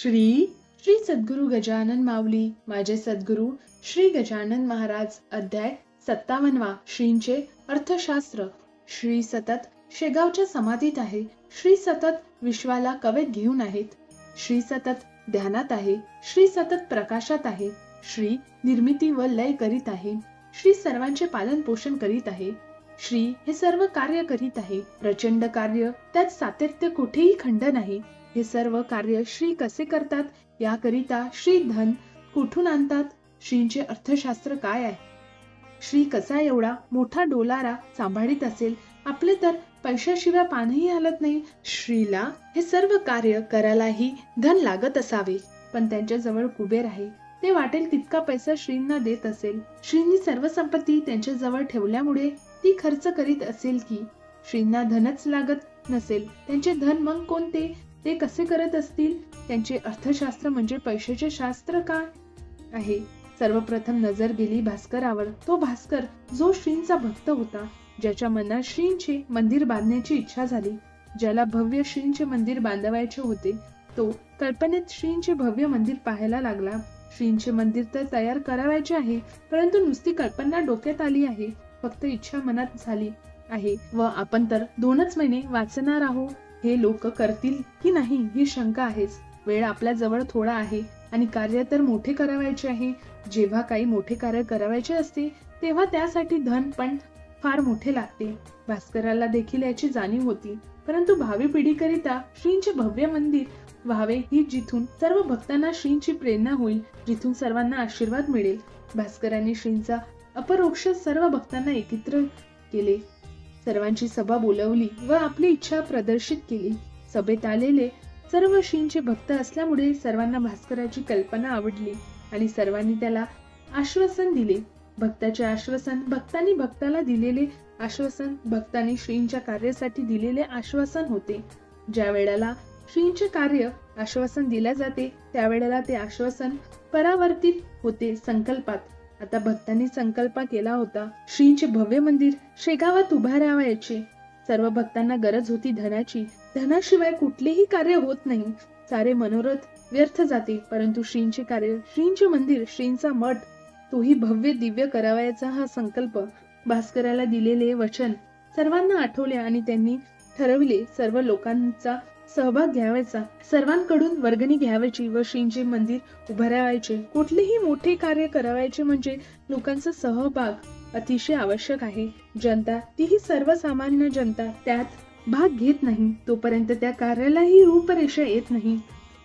श्री श्री सद्गुरु गजानन माऊली माझे सद्गुरु श्री गजानन महाराज. अध्याय 57. श्रींचे अर्थशास्त्र. श्री सतत शेगावच्या समाधीत आहे. श्री सतत विश्वाला कवेत घेऊन आहेत. श्री सतत ध्यानात आहे. श्री सतत प्रकाशात आहे. श्री निर्मिती व लय करीत आहे. श्री सर्वांचे पालन पोषण करीत आहे. श्री हे सर्व कार्य करीत आहे. प्रचंड कार्य, त्यात सातत्य, कुठेही खंड नाही. हे सर्व कार्य श्री कसे करतात याकरिता श्री धन कुठून आणतात? श्रींचे अर्थशास्त्र काय आहे? श्री कसा एवढा मोठा डोलारा सांभाळीत असेल? आपले तर पैशाशिवाय पानही हलत नाही. श्रीला हे सर्व कार्य करायलाही धन लागत असावे, पण त्यांच्या जवळ कुबेर आहे. ते वाटेल तितका पैसा श्रींना देत असेल. श्रींनी सर्व संपत्ती त्यांच्या जवळ ठेवल्यामुळे ती खर्च करीत असेल की श्रींना धनच लागत नसेल. त्यांचे धन मग कोणते? ते कसे करत असतील? त्यांचे अर्थशास्त्र म्हणजे पैशाचे शास्त्र काय आहे? सर्वप्रथम नजर गेली भास्करावर. तो भास्कर जो श्रींचा भक्त होता, ज्याच्या मनात श्रींचे मंदिर बांधण्याची इच्छा झाली, ज्याला भव्य श्रींचे मंदिर बांधवायचे होते, तो कल्पनेत श्रींचे भव्य मंदिर पाहायला लागला. श्रींचे मंदिर तर तयार करायचे आहे, परंतु नुसती कल्पना डोक्यात आली आहे, फक्त इच्छा मनात झाली आहे व आपण तर 2च महिने वाचणार आहोत. हे लोक करतील की नाही ही शंका आहेच. वेळ आपल्या जवळ थोडा आहे आणि कार्य तर मोठे करायचे आहे. जेव्हा काही मोठे कार्य करायचे असते तेव्हा त्यासाठी धन पण फार मोठे लागते. भास्कराला देखील याची जाणीव होती. परंतु भावी पिढीकरिता श्रींचे भव्य मंदिर व्हावे ही जिथून सर्व भक्तांना श्रींची प्रेरणा होईल, जिथून सर्वांना आशीर्वाद मिळेल. भास्करांनी श्रींचा अपरोक्ष सर्व भक्तांना एकत्र केले. सर्वांची सभा बोलवली व आपली इच्छा प्रदर्शित केली. सभेत आलेले सर्व श्रींचे भक्त असल्यामुळे सर्वांना भास्कराची कल्पना आवडली आणि सर्वांनी त्याला आश्वासन दिले. भक्ताचे आश्वासन, भक्तांनी भक्ताला दिलेले आश्वासन, भक्तांनी श्रींच्या कार्यासाठी दिलेले आश्वासन होते. ज्या वेळेला श्रींचे कार्य आश्वासन दिले जाते त्यावेळेला ते आश्वासन परावर्तित होते संकल्पात. आता भक्तांनी संकल्प केला होता श्रींचे भव्य मंदिर शेगावात उभारावयाचे. सर्व भक्तांना गरज होती धनाची. धनाशिवाय कुठलेही कार्य होत नाही. सारे मनोरथ व्यर्थ जाते. परंतु श्रींचे कार्य, श्रींचे मंदिर, श्रींचा मठ, तोही भव्य दिव्य करावयाचा हा संकल्प, भास्कराला दिलेले वचन सर्वांना आठवले आणि त्यांनी ठरविले सर्व लोकांचा सहभाग घ्यावायचा, सर्वांकडून वर्गणी घ्यावायची व श्रींचे मंदिर उभारायचे. कुठलेही मोठे कार्य करायचे म्हणजे लोकांचा सहभाग अतिशय आवश्यक आहे. जनता, तीही सर्वसामान्य जनता त्यात भाग घेत नाही तोपर्यंत त्या कार्यालाही रूपरेषा येत नाही,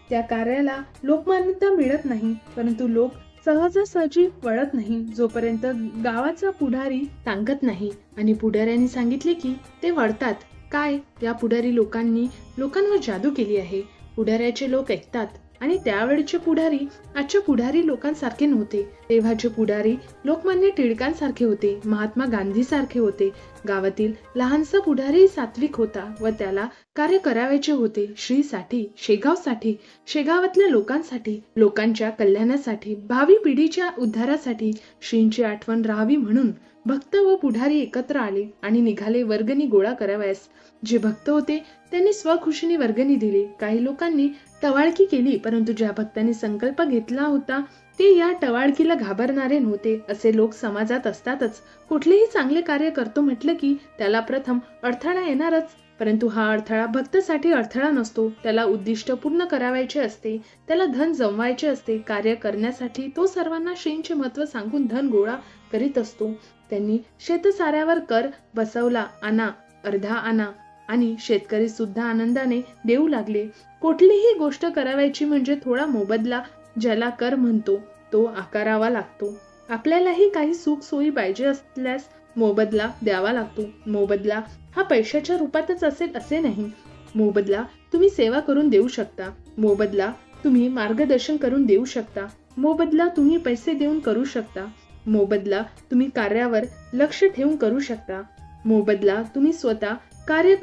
त्या कार्याला लोकमान्यता मिळत नाही. परंतु लोक सहजासहजी वळत नाही जोपर्यंत गावाचा पुढारी सांगत नाही. आणि पुढाऱ्यांनी सांगितले की ते वळतात. काय? या पुढारी लोकांनी लोकांवर जादू केली आहे. पुढाऱ्याचे लोक ऐकतात. आणि त्यावेळचे पुढारी आजच्या पुढारी लोकांसारखे नव्हते. तेव्हाचे पुढारी लोकमान्य टिळकांसारखे होते, महात्मा गांधी सारखे होते. गावातील लहानसा पुढारी सात्विक होता व त्याला कार्य करायचे होते श्रीसाठी, शेगावसाठी, शेगावातल्या लोकांसाठी, लोकांच्या कल्याणासाठी, भावी पिढीच्या उद्धारासाठी. श्रींची आठवण राहावी म्हणून भक्त व पुढारी एकत्र आले आणि निघाले वर्गणी गोळा करावयास. जे भक्त होते त्यांनी स्वखुशीने वर्गणी दिली. काही लोकांनी टवाळकी केली, परंतु ज्या भक्तांनी संकल्प घेतला होता ते या टवाळकीला घाबरणारे नव्हते. असे लोक समाजात असतातच. कुठलेही चांगले कार्य करतो म्हटलं की त्याला प्रथम अडथळा येणारच. परंतु हा अडथळा भक्तासाठी अडथळा नसतो. त्याला उद्दिष्ट पूर्ण करावयाचे असते, त्याला धन जमवायचे असते. कार्य करण्यासाठी तो सर्वांना श्रींचे महत्त्व सांगून धन गोळा करीत असतो. त्यांनी शेतसाऱ्यावर कर बसवला, आणा, अर्धा आणा, आणि शेतकरी सुद्धा आनंदाने देऊ लागले. कुठलीही गोष्ट करावयाची म्हणजे थोडा मोबदला, ज्याला कर म्हणतो, तो आकारावा लागतो. आपल्यालाही काही सुख सोयी पाहिजे असल्यास मोबदला द्यावा लागतो. मोबदला हा पैशाच्या रूपातच असेल असे नाही. मोबदला तुम्ही सेवा करून देऊ शकता. मोबदला तुम्ही मार्गदर्शन करून देऊ शकता. मोबदला तुम्ही पैसे देऊन करू शकता. मोबदला तुम्ही कार्यावर लक्ष ठेवून करू शकता. मोबदला तुम्ही स्वतः कार्य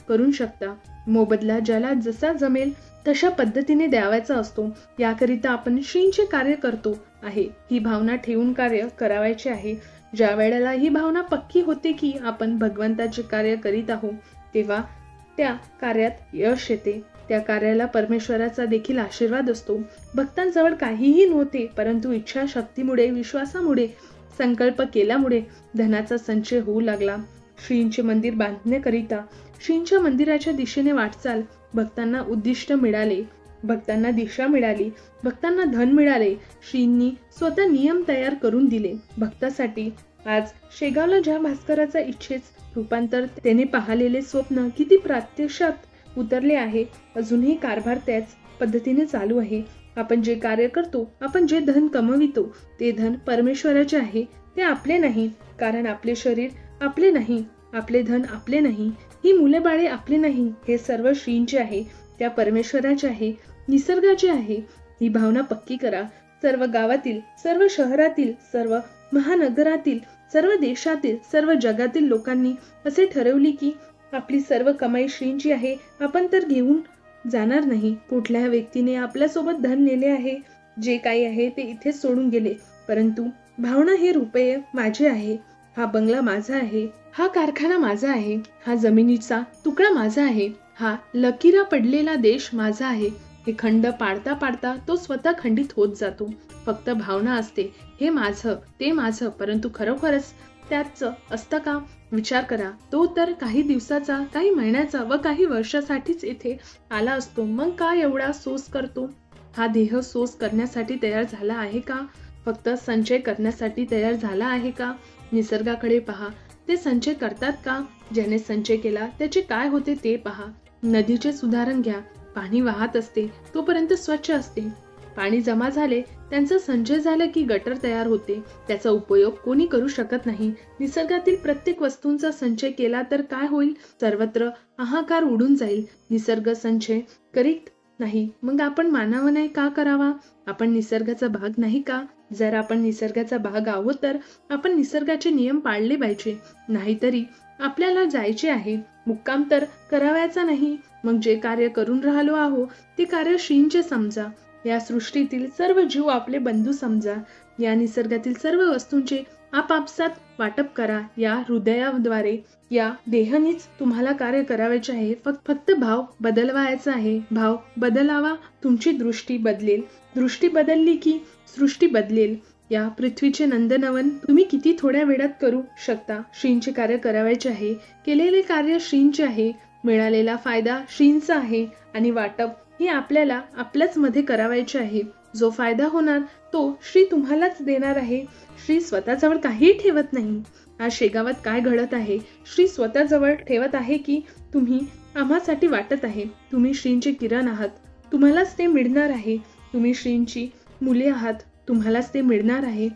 करू शकता. मोबदला ज्याला जसा जमेल तशा पद्धतीने द्यावायचा असतो. याकरिता आपण श्रींचे कार्य करतो आहे ही भावना ठेवून कार्य करावायचे आहे. ज्या वेळेला ही भावना पक्की होते की आपण भगवंताचे कार्य करीत आहोत तेव्हा त्या कार्यात यश येते. त्या कार्याला परमेश्वराचा देखील आशीर्वाद असतो. भक्तांजवळ काहीही नव्हते, परंतु इच्छाशक्तीमुळे, विश्वासामुळे, संकल्प केल्यामुळे धनाचा संचय होऊ लागला. श्रींचे मंदिर बांधण्याकरिता, श्रींच्या मंदिराच्या दिशेने वाटचाल, भक्तांना उद्दिष्ट मिळाले, भक्तांना दिशा मिळाली, भक्तांना धन मिळाले. श्रींनी स्वतः नियम तयार करून दिले भक्तासाठी. आज शेगावला ज्या भास्कराचा इच्छेच रूपांतर, त्याने पाहिलेले स्वप्न किती प्रत्यक्षात उतरले आहे. अजूनही कारभार त्याच पद्धतीने चालू आहे. आपण जे कार्य करतो, आपण जे धन कमवितो, ते धन परमेश्वराचे आहे, ते आपले नाही. कारण आपले शरीर आपले नाही, आपले धन आपले नाही, ही मुले बाळे आपले नाही. हे सर्व श्रींचे आहे, त्या परमेश्वराचे आहे, निसर्गाचे आहे. ही भावना पक्की करा. सर्व गावातील, सर्व शहरातील, सर्व महानगरातील, सर्व देशातील, सर्व जगातील लोकांनी असे ठरवले की आपली सर्व कमाई श्रींची आहे. आपण तर घेऊन जाणार नाही. कुठल्या व्यक्तीने आपल्यासोबत धन नेले आहे, जे काही आहे ते इथेच सोडून गेले. परंतु भावना, हे रुपये माझे आहे, हा बंगला माझा आहे, हा कारखाना माझा आहे, हा जमिनीचा तुकडा माझा आहे, हा लकीरा पडलेला देश माझा आहे. हे खंड पाडता पाडता तो स्वतः खंडित होत जातो. फक्त भावना असते, हे माझं, ते माझं, परंतु खरोखरच त्याच असतं का? विचार करा. तो तर काही दिवसाचा, काही महिन्याचा व काही वर्षासाठीच इथे आला असतो. मग का एवढा सोस करतो? हा देह सोस करण्यासाठी तयार झाला आहे का? फक्त संचय करण्यासाठी तयार झाला आहे का? निसर्गाकडे पहा, ते संचय करतात का? ज्याने संचय केला त्याचे काय होते ते पहा. नदीचे उदाहरण घ्या. पाणी वाहत असते तोपर्यंत स्वच्छ असते. पाणी जमा झाले, त्यांचा संचय झाला की गटर तयार होते. त्याचा उपयोग कोणी करू शकत नाही. निसर्गातील प्रत्येक वस्तूंचा संचय केला तर काय होईल? सर्वत्र हाहाकार उडून जाईल. निसर्ग संचय करीत नाही, मग आपण मानवाने का करावा? आपण निसर्गाचा भाग नाही का? जर आपण निसर्गाचा भाग आहोत तर आपण निसर्गाचे नियम पाळले पाहिजे. नाहीतरी आपल्याला जायचे आहे, मुक्काम तर करावायचा नाही. मग जे कार्य करून राहिलो आहो ते कार्य श्रींचे समजा. या सृष्टीतील सर्व जीव आपले बंधू समजा. या निसर्गातील सर्व वस्तूंचे आपापसात वाटप करा. या हृदयाद्वारे, या देहानेच तुम्हाला कार्य करायचे आहे. फक्त भाव बदलवायचा आहे. भाव बदलावा, तुमची दृष्टी बदलेल. दृष्टी बदलली की सृष्टी बदलेल. या पृथ्वीचे नंदनवन तुम्ही किती थोड्या वेळात करू शकता. श्रींचे कार्य करायचे आहे. केलेले कार्य श्रींचे आहे. मिळालेला फायदा श्रींचा आहे आणि वाटप हे आपल्याला आपल्याच मध्ये करावायचे आहे. जो फायदा होणार तो श्री तुम्हालाच देणार आहे. श्री स्वतःजवळ काही ठेवत नाही. आज शेगावात काय घडत आहे? श्री स्वतःजवळ ठेवत आहे की तुम्ही आम्हासाठी वाटत आहे. तुम्ही श्रींचे किरण आहात, तुम्हालाच ते मिळणार आहे. तुम्ही श्रींची मुले आहात, तुम्हालाच ते मिळणार आहे.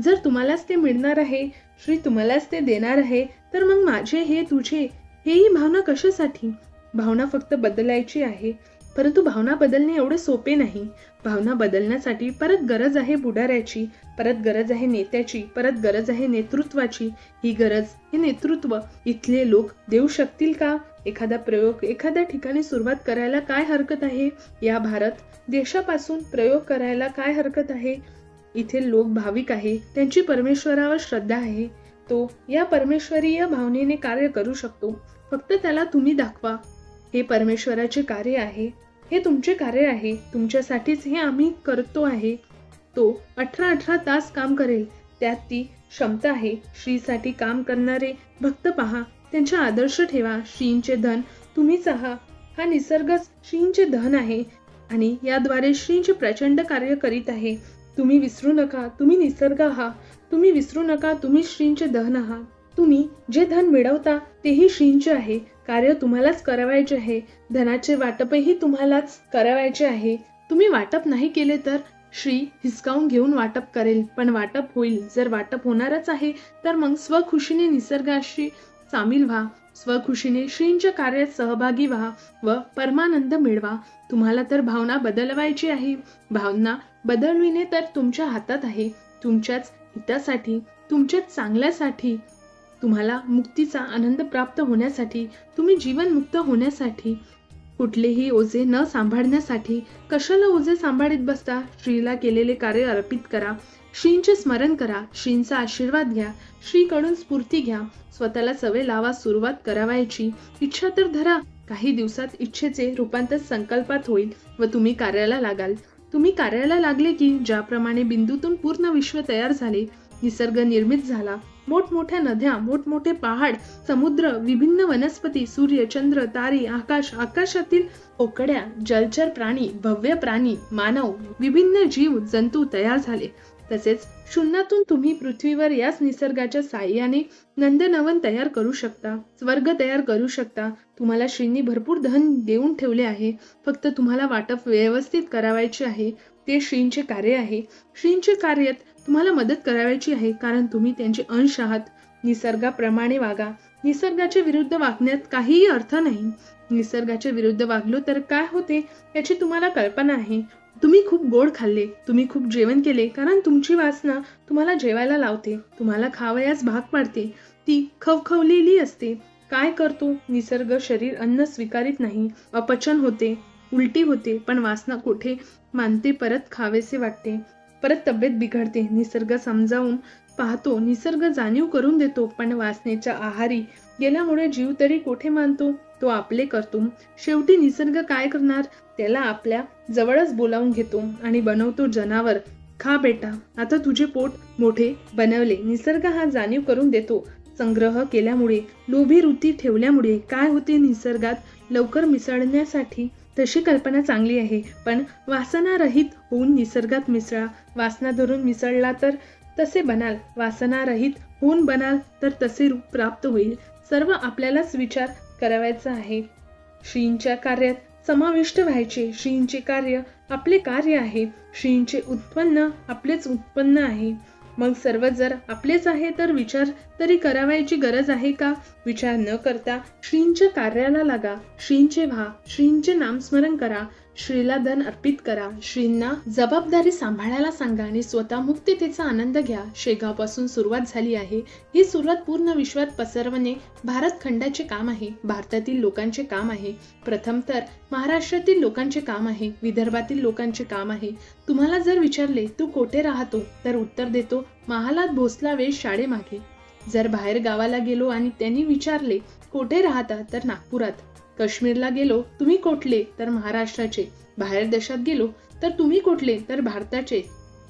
जर तुम्हालाच ते मिळणार आहे, श्री तुम्हालाच ते देणार आहे, तर मग माझे, हे तुझे, हेही भावना कशासाठी? भावना फक्त बदलायची आहे, परंतु भावना बदलणे एवढे सोपे नाही. भावना बदलण्यासाठी परत गरज आहे पुढाऱ्याची, परत गरज आहे नेत्याची, परत गरज आहे नेतृत्वाची. ही गरज, हे नेतृत्व इथले लोक देऊ शकतील का? एखादा प्रयोग एखाद्या ठिकाणी सुरुवात करायला काय हरकत आहे? या भारत देशापासून प्रयोग करायला काय हरकत आहे? इथे लोक भाविक आहे, त्यांची परमेश्वरावर श्रद्धा आहे. तो या परमेश्वरीय भावनेने कार्य करू शकतो. फक्त त्याला तुम्ही दाखवा. हे परमेश्वराचे कार्य आहे, हे तुमचे कार्य आहे, तुमच्यासाठीच हे आम्ही करतो आहे. तो 18 तास काम करेल, त्यात ती क्षमता आहे. श्रीसाठी काम करणारे भक्त पहा, त्यांचे आदर्श ठेवा. श्रींचे धन तुम्हीच आहात. हा निसर्गच श्रींचे धन आहे आणि याद्वारे श्रींचे प्रचंड कार्य करीत आहे. तुम्ही विसरू नका, तुम्ही निसर्ग आहात. तुम्ही विसरू नका, तुम्ही श्रींचे धन आहात. तुम्ही जे धन मिळवता तेही श्रींचे आहे. कार्य तुम्हालाच करावायचे आहे. धनाचे वाटपही तुम्हालाच करावायचे आहे. तुम्ही वाटप नाही केले तर श्री हिसकावून घेऊन वाटप करेल, पण वाटप होईल. जर वाटप होणारच आहे तर मग स्वखुशीने निसर्गाशी सामील व्हा. स्वखुशीने श्रींच्या कार्यात सहभागी व्हा व परमानंद मिळवा. तुम्हाला तर भावना बदलवायची आहे. भावना बदलविणे तर तुमच्या हातात आहे. तुमच्याच हितासाठी, तुमच्याच चांगल्यासाठी, तुम्हाला मुक्तीचा आनंद प्राप्त होण्यासाठी, तुम्ही जीवनमुक्त होण्यासाठी, कुठलेही ओझे न सांभाळण्यासाठी. कशाला ओझे सांभाळीत बसता? श्रीला केलेले कार्य अर्पित करा. श्रींचे स्मरण करा. श्रींचा आशीर्वाद घ्या. श्रीकडून स्फूर्ती घ्या. स्वतःला सवय लावा सुरुवात करावायची. इच्छा तर धरा, काही दिवसात इच्छेचे रूपांतर संकल्पात होईल व तुम्ही कार्याला लागाल. तुम्ही कार्याला लागले की ज्याप्रमाणे बिंदूतून पूर्ण विश्व तयार झाले, निसर्ग निर्मित झाला, मोठमोठ्या नद्या, मोठमोठे पहाड, समुद्र, विभिन्न वनस्पती, सूर्य, चंद्र, तारे, आकाश, आकाशातील पोकड्या, जलचर प्राणी, भव्य प्राणी, मानव, विभिन्न जीव जंतू तयार झाले. तसेच शून्यातून तुम्ही पृथ्वीवर याच निसर्गाच्या साहाय्याने नंदनवन तयार करू शकता, स्वर्ग तयार करू शकता. तुम्हाला श्रींनी भरपूर धन देऊन ठेवले आहे. फक्त तुम्हाला वाटप व्यवस्थित करावायचे आहे. ते श्रींचे कार्य आहे. श्रींचे कार्यात तुम्हाला मदत करावायची आहे, कारण तुम्ही त्यांचे अंश आहात. निसर्गाप्रमाणे वागा. निसर्गाच्या विरुद्ध वागण्यात काहीही अर्थ नाही. निसर्गाच्या विरुद्ध वागलो तर काय होते याची तुम्हाला कल्पना आहे. तुम्ही खूप गोड खाल्ले, तुम्ही खूप जेवण केले, कारण तुमची वासना तुम्हाला जेवायला लावते, तुम्हाला खावयास भाग पाडते. ती खवखवलेली असते. काय करतो निसर्ग? शरीर अन्न स्वीकारित नाही, अपचन होते, उलटी होते, पण वासना कुठे मानते, परत खावेसे वाटते, परत तब्येत बिघडते. निसर्ग समजावून पाहतो, निसर्ग जाणीव करून देतो, पण वासनेच्या आहारी गेल्यामुळे जीव तरी कोठे मानतो, तो आपले करतो. शेवटी निसर्ग काय करणार? त्याला आपल्या जवळच बोलावून घेतो आणि बनवतो जनावर. खा बेटा, आता तुझे पोट मोठे बनवले. निसर्ग हा जाणीव करून देतो. संग्रह केल्यामुळे, लोभी वृत्ती ठेवल्यामुळे काय होते? निसर्गात लवकर मिसळण्यासाठी तशी कल्पना चांगली आहे, पण वासनारहित होऊन निसर्गात मिसळा. वासना धरून मिसळला तर तसे बनाल, वासनारहित होऊन बनाल तर तसे रूप प्राप्त होईल. सर्व आपल्यालाच विचार करावायचा आहे. श्रींच्या कार्यात समाविष्ट व्हायचे. श्रींचे कार्य आपले कार्य आहे. श्रींचे उत्पन्न आपलेच उत्पन्न आहे. मग सर्व जर आपलेच आहे तर विचार तरी करावायची गरज आहे का? विचार न करता श्रींच्या कार्याला लागा. श्रींचे व्हा. श्रींचे नामस्मरण करा. श्रीला धन अर्पित करा. श्रींना जबाबदारी सांभाळायला सांगा आणि स्वतः मुक्ततेचा आनंद घ्या. शेगावपासून सुरुवात झाली आहे. ही सुरुवात पूर्ण विश्वात पसरवणे भारत खंडाचे काम आहे. भारतातील लोकांचे काम आहे. प्रथम तर महाराष्ट्रातील लोकांचे काम आहे. विदर्भातील लोकांचे काम आहे. तुम्हाला जर विचारले तू कोठे राहतो, तर उत्तर देतो महालात भोसला वेश शाळेमागे. जर बाहेर गावाला गेलो आणि त्यांनी विचारले कोठे राहता, तर नागपुरात. काश्मीरला गेलो तुम्ही कोठले, तर महाराष्ट्राचे. बाहेर देशात गेलो तर तुम्ही कोठले, तर भारताचे.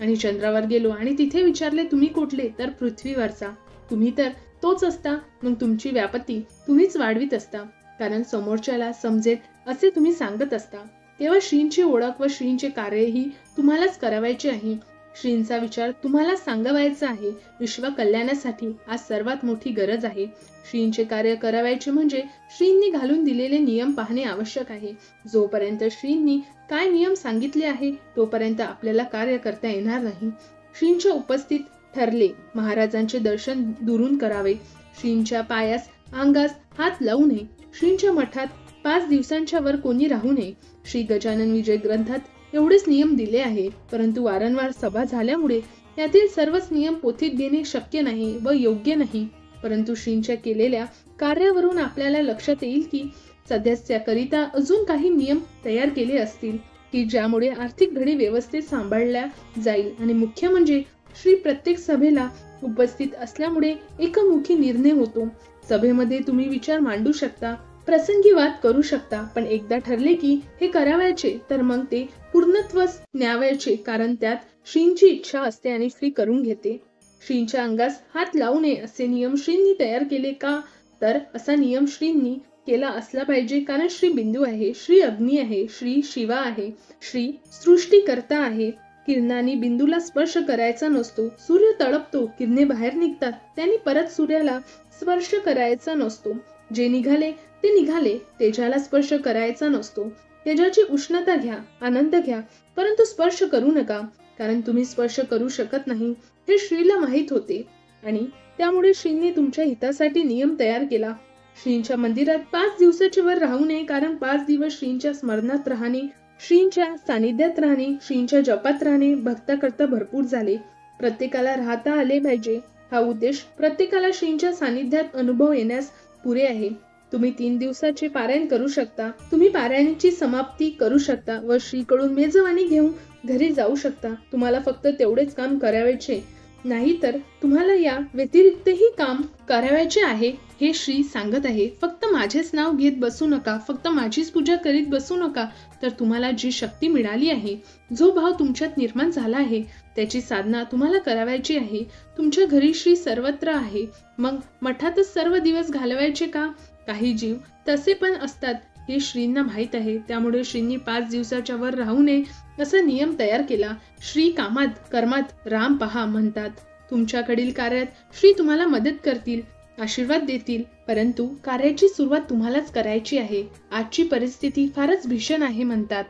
आणि चंद्रावर गेलो आणि तिथे विचारले तुम्ही कोठले, तर पृथ्वीवरचा. तुम्ही तर तोच असता. मग तुमची व्यापती तुम्हीच वाढवीत असता, कारण समोरच्याला समजेल असे तुम्ही सांगत असता. तेव्हा श्रींची ओळख व श्रींचे कार्यही तुम्हालाच करावायचे आहे. श्रींचा विचार तुम्हाला सांगावायचा आहे. विश्व कल्याणासाठी आज सर्वात मोठी गरज आहे. श्रींचे कार्य करावायचे म्हणजे श्रींनी घालून दिलेले नियम पाहणे आवश्यक आहे. जोपर्यंत श्रींनी काय नियम सांगितले आहे तोपर्यंत आपल्याला कार्य करता येणार नाही. श्रींच्या उपस्थित ठरले महाराजांचे दर्शन दुरून करावे. श्रींच्या पायास अंगास हात लावू नये. श्रींच्या मठात 5 दिवसांच्या वर कोणी राहू नये. श्री गजानन विजय ग्रंथात एवढेच नियम दिले आहे, परंतु वारंवार सभा झाल्यामुळे यातील सर्वच नियम पोथीत घेणे शक्य नाही व योग्य नाही. परंतु श्रींच्या केलेल्या कार्यावरून आपल्याला लक्षात येईल की सदस्याकरिता अजून काही नियम तयार केले असतील की ज्यामुळे आर्थिक घडी व्यवस्थित सांभाळल्या जाईल. आणि मुख्य म्हणजे श्री प्रत्येक सभेला उपस्थित असल्यामुळे एकमुखी निर्णय होतो. सभेमध्ये तुम्ही विचार मांडू शकता, प्रसंगी वाद करू शकता, पण एकदा ठरले की हे करावायचे तर मग ते पूर्णत्वास न्यावायचे, कारण त्यात श्रींची इच्छा असते आणि श्री करून घेते. श्रींच्या अंगास हात लावू नये असे नियम श्रींनी तयार केले का? तर असा नियम श्रींनी केला असला पाहिजे, कारण श्री बिंदू आहे, श्री अग्नी आहे, श्री शिवा आहे, श्री सृष्टीकर्ता आहे. किरणांनी बिंदूला स्पर्श करायचा नसतो. सूर्य तळपतो, किरणे बाहेर निघतात, त्यांनी परत सूर्याला स्पर्श करायचा नसतो. जे निघाले ते निघाले, तेजाला स्पर्श करायचा नसतो. तेजाची उष्णता घ्या, आनंद घ्या, परंतु स्पर्श करू नका, कारण तुम्ही स्पर्श करू शकत नाही हे श्रीला माहित होते आणि त्यामुळे श्रींनी तुमच्या हितासाठी नियम तयार केला. श्रींच्या मंदिरात 5 दिवसाच्या वर राहू नये, कारण 5 दिवस श्रींच्या स्मरणात राहणे, श्रींच्या सानिध्यात राहणे, श्रींच्या जपात राहणे भक्ताकरता भरपूर झाले. प्रत्येकाला राहता आले पाहिजे हा उद्देश प्रत्येकाला श्रींच्या सानिध्यात अनुभव येण्यास पुरे आहे. तुम्ही 3 दिवसाचे पारायण करू शकता. तुम्ही पारायणाची समाप्ती करू शकता व श्रीकडून मेजवानी घेऊन घरी जाऊ शकता. तुम्हाला फक्त तेवढेच काम करायचे. नाहीतर तुम्हाला या व्यतिरिक्तही काम करावयाचे आहे हे श्री सांगत आहे. फक्त माझेच नाव घेत बसू नका, फक्त माझीच पूजा करीत बसू नका. तर तुम्हाला जी शक्ती मिळाली आहे, जो भाव तुमच्यात निर्माण झाला आहे, त्याची साधना तुम्हाला करावयाची आहे. तुमच्या घरी श्री सर्वत्र आहे, मग मठातच सर्व दिवस घालवायचे का? काही जीव तसे पण असतात हे श्रींना माहीत आहे. त्यामुळे श्रींनी 5 दिवसाच्या वर राहू नये असा नियम तयार केला. श्री कामात कर्मात राम पहा म्हणतात. तुमच्याकडील कार्यात श्री तुम्हाला मदत करतील, आशीर्वाद देतील, परंतु कार्याची सुरुवात तुम्हालाच करायची आहे. आजची परिस्थिती फारच भीषण आहे म्हणतात.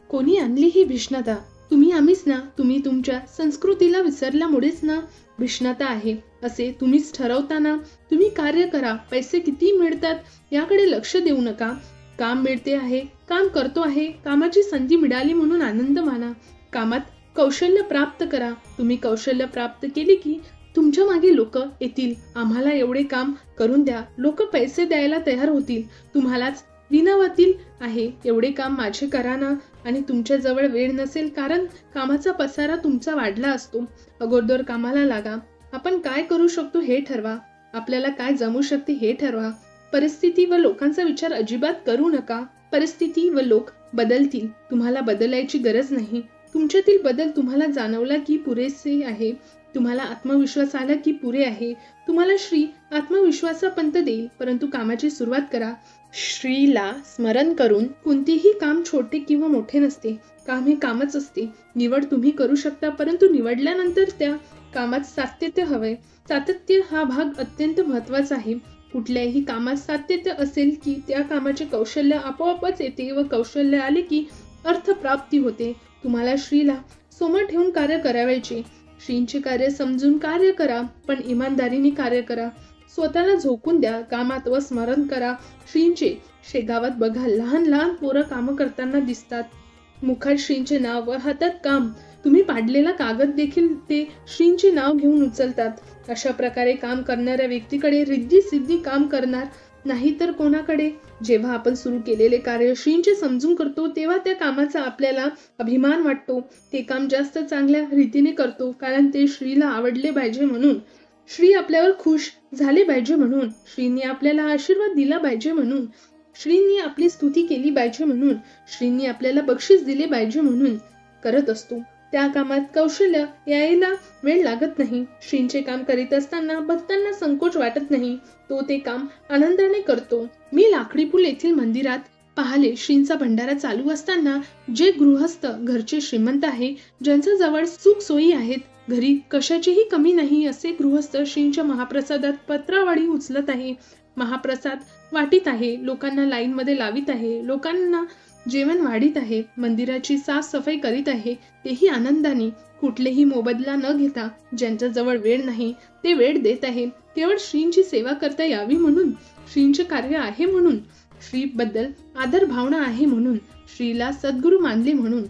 कोणी आणली ही भीषणता? तुम्ही आम्हीच ना. तुम्ही तुमच्या संस्कृतीला विसरल्यामुळेच ना भीषणता आहे असे तुम्हीच ठरवताना. तुम्ही कार्य करा, पैसे किती मिळतात याकडे लक्ष देऊ नका. काम मिळते आहे, काम करतो आहे, कामाची संधी मिळाली म्हणून आनंद माना. कामात कौशल्य प्राप्त करा. तुम्ही कौशल्य प्राप्त केले की तुमच्या मागे लोक येतील. आम्हाला एवढे काम करून द्या. लोक पैसे द्यायला तयार होतील. तुम्हालाच विनवतील आहे, एवढे काम माझे करा ना. आणि तुमच्या जवळ वेळ नसेल कारण कामाचा पसारा तुमचा वाढला असतो. अगोदर कामाला लागा. आपण काय करू शकतो हे ठरवा. आपल्याला काय जमू शकते हे ठरवा. परिस्थिती व लोकांचा विचार अजिबात करू नका. परिस्थिती व लोक बदलतील, तुम्हाला बदलायची गरज नाही. तुमच्यातील बदल तुम्हाला जाणवला की पुरेसे आहे. तुम्हाला आत्मविश्वास आला की पुरे आहे. तुम्हाला श्री आत्मविश्वासापंत देईल, परंतु कामाची सुरुवात करा. श्रीला स्मरण करून. कोणतेही काम छोटे किंवा मोठे नसते. काम हे कामच असते. निवड तुम्ही करू शकता, परंतु निवडल्यानंतर त्या कामात सातत्य हवे. सातत्य हा भाग अत्यंत महत्वाचा आहे. कुठल्याही कामात सातत्य असेल की त्या कामाचे कौशल्य आपोआपच येते व कौशल्य आले की अर्थप्राप्ती होते. तुम्हाला श्रीला समोर ठेवून कार्य करावयाचे. श्रींचे कार्य समजून कार्य करा, पण इमानदारीने कार्य करा. स्वतःला झोकून द्या कामात व स्मरण करा श्रींचे. शेगावात बघा, लहान लहान पोरं काम करताना दिसतात. मुखात श्रींचे नाव व हातात काम. तुम्ही पाडलेला कागद देखील ते श्रींचे नाव घेऊन उचलतात. अशा प्रकारे काम करणाऱ्या व्यक्तीकडे रिद्धी सिद्धी काम करणार नाही तर कोणाकडे? जेव्हा आपण सुरू केलेले कार्य श्रींचे समजून करतो तेव्हा त्या कामाचा आपल्याला अभिमान वाटतो. ते काम जास्त चांगल्या रीतीने करतो कारण ते श्रीला आवडले पाहिजे म्हणून. श्री आपल्यावर खुश झाले पाहिजे म्हणून. श्रींनी आपल्याला आशीर्वाद दिला पाहिजे म्हणून. श्रींनी आपली स्तुती केली पाहिजे म्हणून. श्रींनी आपल्याला बक्षीस दिले पाहिजे म्हणून करत असतो. त्या कामात कौशल्य यायला वेळ लागत नाही. श्रींचे काम करीत असताना भक्तांना संकोच वाटत नाही. तो ते काम आनंदाने करतो. मी लाकडी पूल येथील मंदिरात पाहिले. श्रींचा भंडारा चालू असताना जे गृहस्थ घरचे श्रीमंत आहे, ज्यांच्या जवळ सुख सोयी आहेत, घरी कशाचीही कमी नाही, असे गृहस्थ श्रींच्या महाप्रसादात पत्रावळी उचलत आहे, महाप्रसाद वाटीत आहे, लोकांना लाईन मध्ये लावित आहे, लोकांना जेवण वाढीत आहे, मंदिराची साफसफाई करीत आहे, तेही आनंदाने, कुठलेही मोबदला न घेता. ज्यांच्या जवळ वेळ नाही ते वेळ देत आहे, केवळ श्रींची सेवा करता यावी म्हणून, श्रींचे कार्य आहे म्हणून, श्री बद्दल आदर भावना आहे म्हणून, श्रीला सद्गुरू मानले म्हणून,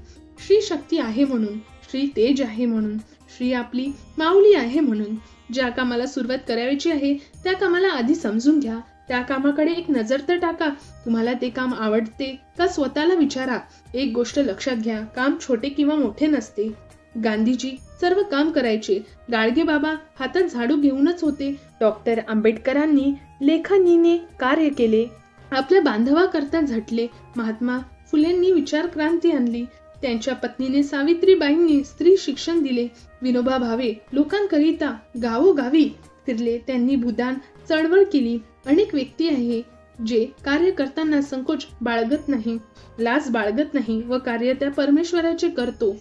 श्री शक्ती आहे म्हणून, श्री तेज आहे म्हणून, श्री आपली माऊली आहे म्हणून. ज्या कामाला सुरुवात करायची आहे त्या कामाला आधी समजून घ्या. त्या कामाकडे एक नजर तर टाका. तुम्हाला ते काम आवडते का स्वतःला विचारा. एक गोष्ट लक्षात घ्या, काम छोटे किंवा मोठे नसते. गांधीजी सर्व काम करायचे. गाडगे बाबा हातात झाडू घेऊनच होते. डॉक्टर आंबेडकरांनी लेखनीने कार्य केले. आपल्या बांधवाकरता झटले. महात्मा फुलेंनी विचार क्रांती आणली. त्यांच्या पत्नीने सावित्रीबाईंनी स्त्री शिक्षण दिले. विनोबा भावे लोकांकरिता गावोगावी फिरले. त्यांनी भूदान चळवळ केली. अनेक व्यक्ती आहे जे कार्य करताना संकोच बाळगत नाही, लाज बाळगत नाही व कार्य त्या परमेश्वराचे करतो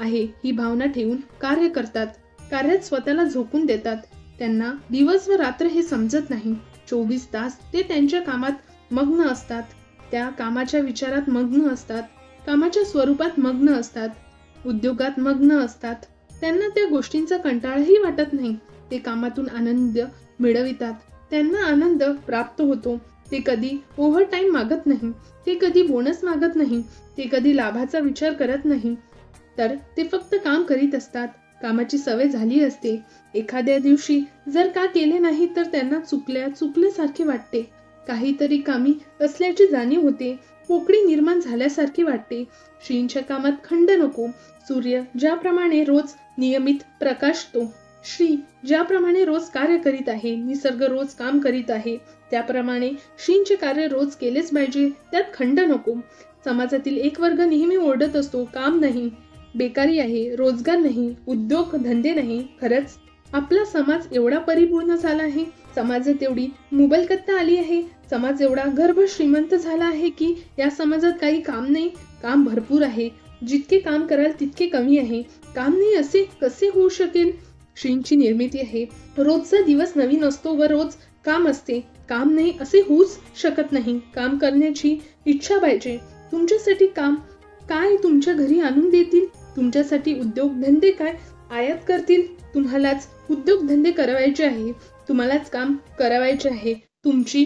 आहे ही भावना ठेवून कार्य करतात. कार्यात स्वतःला झोकून देतात. त्यांना दिवस व रात्र हे समजत नाही. 24 तास ते त्यांच्या कामात मग्न असतात. त्या कामाच्या विचारात मग्न असतात. कामाच्या स्वरूपात मग्न असतात. उद्योगात मग्न असतात. त्यांना त्या गोष्टींचा कंटाळाही वाटत नाही. ते कामातून आनंद मिळवितात. त्यांना आनंद प्राप्त होतो. ते कधी ओव्हर टाइम मागत नाही. ते कधी बोनस मागत नाही. ते कधी लाभाचा विचार करत नाही. तर ते फक्त काम करीत असतात. कामाची सवय झाली असते. एखाद्या दिवशी जर का केले नाही तर त्यांना चुकल्यासारखे वाटते. काहीतरी कामी असल्याची जाणीव होते. पोकळी निर्माण झाल्यासारखी वाटते. श्रींच्या कामात खंड नको. सूर्य ज्याप्रमाणे रोज नियमित प्रकाशतो श्री ज्याप्रमाणे रोज कार्य करीत आहे, निसर्ग रोज काम करीत आहे, त्याप्रमाणे श्रींचे कार्य रोज केलेच पाहिजे, त्यात खंड नको. समाजातील एक वर्ग नेहमी ओरडत असतो, काम नाही, बेकारी आहे, रोजगार नाही, उद्योग धंदे नाही. खरंच आपला समाज एवढा परिपूर्ण झाला आहे, समाजात एवढी मुबलकत्ता आली आहे, समाज एवढा गर्भ श्रीमंत झाला आहे की या समाजात काही काम नाही. काम भरपूर आहे, जितके काम कराल तितके कमी आहे. काम नाही असे कसे होऊ शकेल? श्रींची निर्मिती आहे. रोजचा दिवस नवीन असतो व रोज काम असते. काम नाही असे होऊच शकत नाही. काम करण्याची इच्छा पाहिजे. तुमच्यासाठी काम काय तुमच्या घरी आणून देतील? तुमच्यासाठी उद्योग धंदे काय आयात करतील? तुम्हालाच उद्योग धंदे करावायचे आहे, तुम्हालाच काम करावायचे आहे. तुमची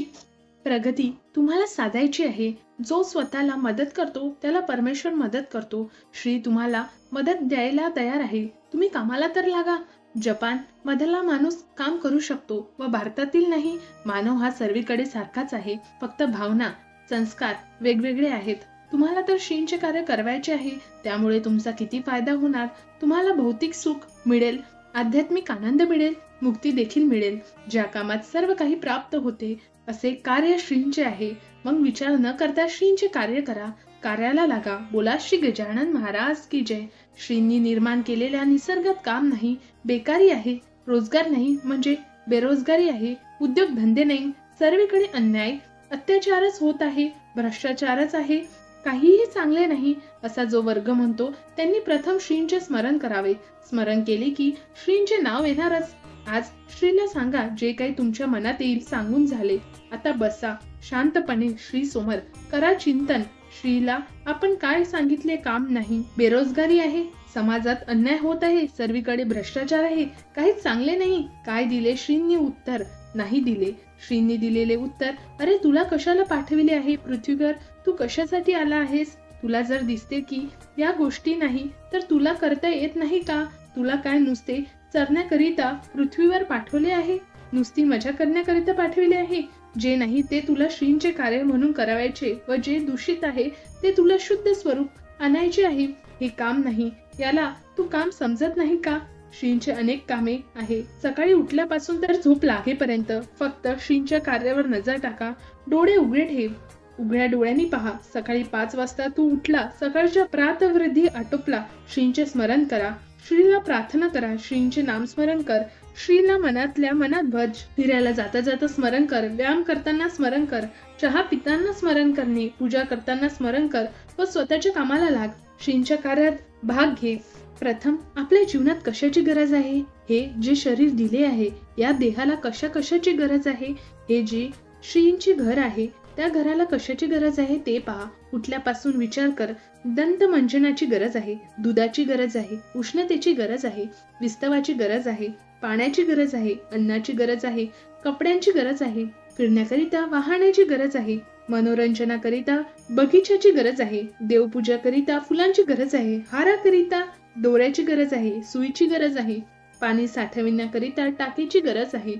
प्रगती तुम्हाला साधायची आहे. जो स्वतःला मदत करतो त्याला परमेश्वर मदत करतो. श्री तुम्हाला मदत द्यायला तयार आहे. तुम्ही कामाला तर लागा. जपान मधला माणूस काम करू शकतो व भारतातील नाही. मानव हा सर्वीकडे सारखाच आहे, फक्त भावना संस्कार वेगवेगळे आहेत. तुम्हाला तर श्रींचे कार्य करायचे आहे, त्यामुळे तुमचा किती फायदा होणार. तुम्हाला भौतिक सुख मिळेल, आध्यात्मिक आनंद मिळेल, मुक्ती देखील मिळेल. ज्या कामात सर्व काही प्राप्त होते असे कार्य श्रींचे आहे. मग विचार न करता श्रींचे कार्य करा, कार्याला लागा. बोला श्री गजानन महाराज की जय. श्रींनी निर्माण केलेल्या निसर्गात काम नाही, बेकारी आहे, रोजगार नाही म्हणजे बेरोजगारी आहे, उद्योग धंदे नाही, सर्वीकडे अन्याय अत्याचारच होत आहे, भ्रष्टाचारच आहे, काहीही चांगले नाही असा जो वर्ग म्हणतो त्यांनी प्रथम श्रींचे स्मरण करावे. स्मरण केले की श्रींचे नाव येणारच. आज श्रीला सांगा जे काही तुमच्या मनात येईल. सांगून झाले, आता बसा शांतपणे श्री समोर, करा चिंतन. श्रीला आपण काय सांगितले? काम नाही, बेरोजगारी आहे, समाजात अन्याय होत आहे, सर्वीकडे भ्रष्टाचार आहे, काहीच चांगले नाही. काय दिले श्रींनी उत्तर? नाही दिले. श्रींनी दिलेले उत्तर, अरे तुला कशाला पाठविले आहे पृथ्वीवर? तू कशासाठी आला आहेस? तुला जर दिसते की या गोष्टी नाही तर तुला करता येत नाही का? तुला काय नुसते चरण्याकरिता पृथ्वीवर पाठवले आहे? नुसती मजा करण्याकरिता पाठविले आहे? जे नाही ते तुला श्रींचे कार्य म्हणून करावायचे व जे दूषित आहे ते तुला शुद्ध स्वरूप आणायचे आहे. हे काम नाही, याला तू काम समजत नाही का? श्रींचे अनेक कामे आहे. सकाळी उठल्यापासून तर झोप लागेपर्यंत फक्त श्रींच्या कार्यावर नजर टाका. डोळे उघडे ठेव, उघड्या डोळ्यांनी पहा. सकाळी 5 वाजता तू उठला, सकाळच्या प्रातःवृद्धी आटोपला, श्रींचे स्मरण करा, श्रीला प्रार्थना करा, श्रींचे नामस्मरण कर, श्रीला मनातल्या मनात भज. फिरायला जाता जाता स्मरण कर, व्यायाम करताना स्मरण कर, चहा पिताना स्मरण करणे, पूजा करताना स्मरण कर व स्वतःच्या कामाला लाग. श्रींच्या कार्यात भाग घे. प्रथम आपल्या जीवनात कशाची गरज आहे? हे जे शरीर दिले आहे, या देहाला कशाची गरज आहे? हे जे श्रींचे घर आहे त्या घराला कशाची गरज आहे ते पहा. उठल्यापासून विचार कर. दंत मंजनाची गरज आहे, दुधाची गरज आहे, उष्णतेची गरज आहे, विस्तवाची गरज आहे, पाण्याची गरज आहे, अन्नाची गरज आहे, कपड्यांची गरज आहे, फिरण्याकरिता वाहनाची गरज आहे, मनोरंजनाकरिता बगीचाची गरज आहे, देवपूजाकरिता फुलांची गरज आहे, हाराकरिता दोऱ्याची गरज आहे, सुईची गरज आहे, पाणी साठविण्याकरिता टाकीची गरज आहे,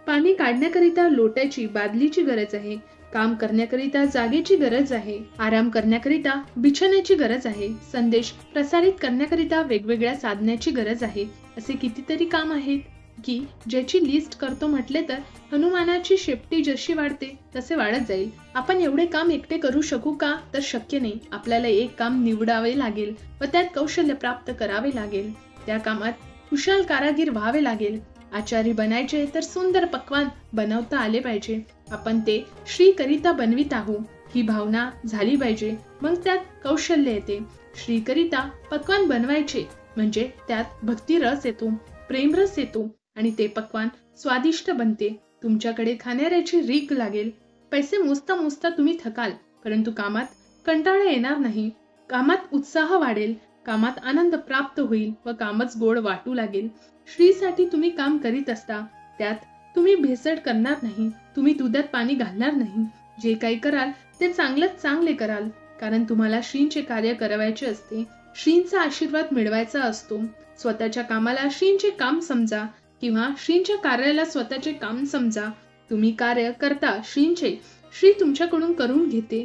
पाणी काढण्याकरिता लोट्याची बादलीची गरज आहे, काम करण्याकरिता जागेची गरज आहे, आराम करण्याकरिता बिछाण्याची गरज आहे, संदेश प्रसारित करण्याकरिता वेगवेगळ्या साधनाची गरज आहे. असे कितीतरी काम आहेत की ज्याची लिस्ट करतो म्हटले तर हनुमानाची शेपटी जशी वाढते तसे वाढत जाईल. आपण एवढे काम एकटे करू शकू का? तर शक्य नाही. आपल्याला एक काम निवडावे लागेल व त्यात कौशल्य प्राप्त करावे लागेल. त्या कामात कुशल कारागीर व्हावे लागेल. आचारी बनायचे तर सुंदर पक्वान बनवता आले पाहिजे. आपण ते श्री करिता बनवित आहोत ही भावना झाली पाहिजे. मग त्यात कौशल्य येते. श्री करिता पक्वान बनवायचे म्हणजे त्यात भक्ती रस येतो, प्रेम रस येतो आणि ते पक्वान स्वादिष्ट बनते. तुमच्याकडे खाणाऱ्याची रीक लागेल. पैसे मोजता मोजता तुम्ही थकाल, परंतु कामात कंटाळा येणार नाही. कामात उत्साह वाढेल, कामात आनंद प्राप्त होईल व कामच गोड वाटू लागेल. श्रीसाठी तुम्ही काम करीत असता त्यात तुम्ही भेसळ करणार नाही, तुम्ही दुधात पाणी घालणार नाही. जे काही कराल ते चांगले कराल, कारण तुम्हाला श्रींचे कार्य करायचे असते. श्रींचा आशीर्वाद मिळवायचा असतो. स्वतःच्या कामाला श्रींचे काम समजा किंवा श्रींच्या कार्याला स्वतःचे काम समजा. तुम्ही कार्य करता श्रींचे, श्री तुमच्याकडून करून घेते.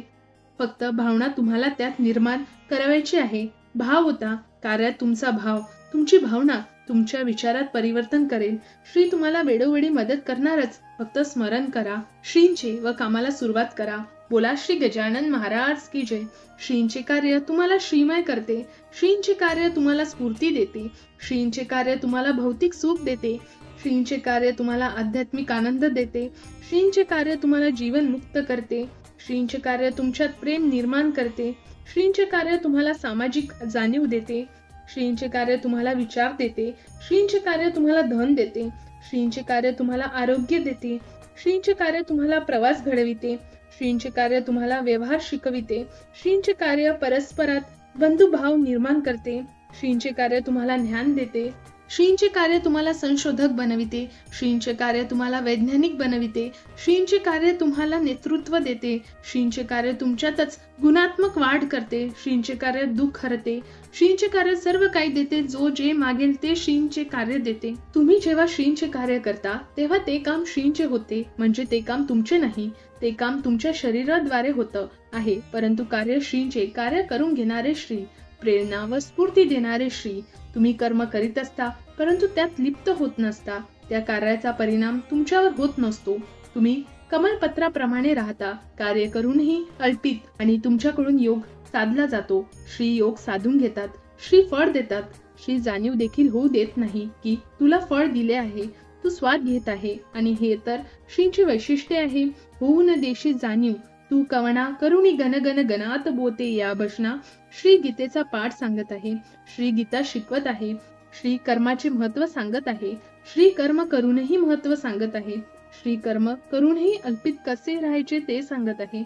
फक्त भावना तुम्हाला त्यात निर्माण करायची आहे. भाव होता कार्यात तुमचा भाव, तुमची भावना तुमच्या विचारात परिवर्तन करेल. श्री तुम्हाला वेळोवेळी मदत करणारच. फक्त स्मरण करा श्रींचे व कामाला सुरुवात करा. बोला श्री गजानन महाराज की जय. श्रींचे कार्य तुम्हाला श्रीमय करते. श्रींचे कार्य तुम्हाला स्फूर्ती देते. श्रींचे कार्य तुम्हाला भौतिक सुख देते. श्रींचे कार्य तुम्हाला आध्यात्मिक आनंद देते. श्रींचे कार्य तुम्हाला जीवन मुक्त करते. श्रींचे कार्य तुमच्यात प्रेम निर्माण करते. श्रींचे कार्य तुम्हाला सामाजिक जाणीव देते. श्रींचे कार्य तुम्हाला विचार देते. श्रींचे कार्य तुम्हाला धन देते. श्रींचे कार्य तुम्हाला आरोग्य देते. श्रींचे कार्य तुम्हाला प्रवास घडविते. श्रींचे कार्य तुम्हाला व्यवहार शिकविते. श्रींचे कार्य परस्परात बंधुभाव निर्माण करते. श्रींचे कार्य तुम्हाला ज्ञान देते. श्रींचे कार्य तुम्हाला संशोधक बनविते. श्रींचे कार्य तुम्हाला वैज्ञानिक बनविते. श्रींचे कार्य तुम्हाला नेतृत्व देते. श्रींचे कार्य तुमच्यातच गुणात्मक वाढ करते. श्रींचे कार्य दुःख हरते. श्रींचे कार्य सर्व काही देते. जो जे मागेल ते श्रींचे कार्य देते. तुम्ही जेव्हा श्रींचे कार्य करता तेव्हा ते काम श्रींचे होते. म्हणजे ते काम तुमचे नाही. ते काम तुमच्या शरीराद्वारे होतं आहे. परंतु कार्य श्रींचे. कार्य करून घेणारे श्री. प्रेरणा व स्फूर्ती देणारे श्री. तुम्ही कर्म करीत असता परंतु त्यात लिप्त होत नसता. त्या कार्याचा परिणाम तुमच्यावर होत नसतो. तुम्ही कमलपत्राप्रमाणे राहता. कार्य करूनही अल्पित आणि तुमच्याकडून योग साधला जातो. श्री योग साधून घेतात. श्री फळ देतात. श्री जाणीव देखील होऊ देत नाही की तुला फळ दिले आहे. तू स्वाद घेत आहे आणि हे तर श्रींची वैशिष्ट्य आहे. होऊ न देशी जाणीव तू कवना करुणी गण गण गणात बोते या भजना. श्री गीतेचा पाठ सांगत आहे. श्री गीता शिकवत आहे. श्री कर्माचे महत्व सांगत आहे. श्री कर्म करूनही महत्व सांगत आहे. श्री कर्म करूनही अल्पित कसे राहायचे ते सांगत आहे.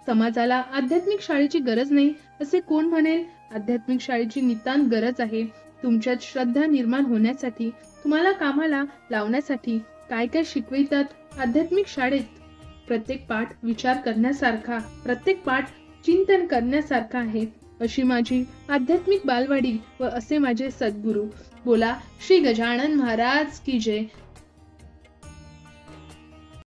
समाजाला आध्यात्मिक शाळेची गरज नाही असे कोण म्हणेल? आध्यात्मिक शाळेची नितांत गरज आहे. तुमच्यात श्रद्धा निर्माण होण्यासाठी, तुम्हाला कामाला लावण्यासाठी काय काय शिकवितात आध्यात्मिक शाळेत? प्रत्येक पाठ विचार करण्यासारखा, प्रत्येक पाठ चिंतन करण्यासारखा आहे. अशी माझी आध्यात्मिक बालवाडी व असे माझे सद्गुरू. बोला श्री गजानन महाराज की जय.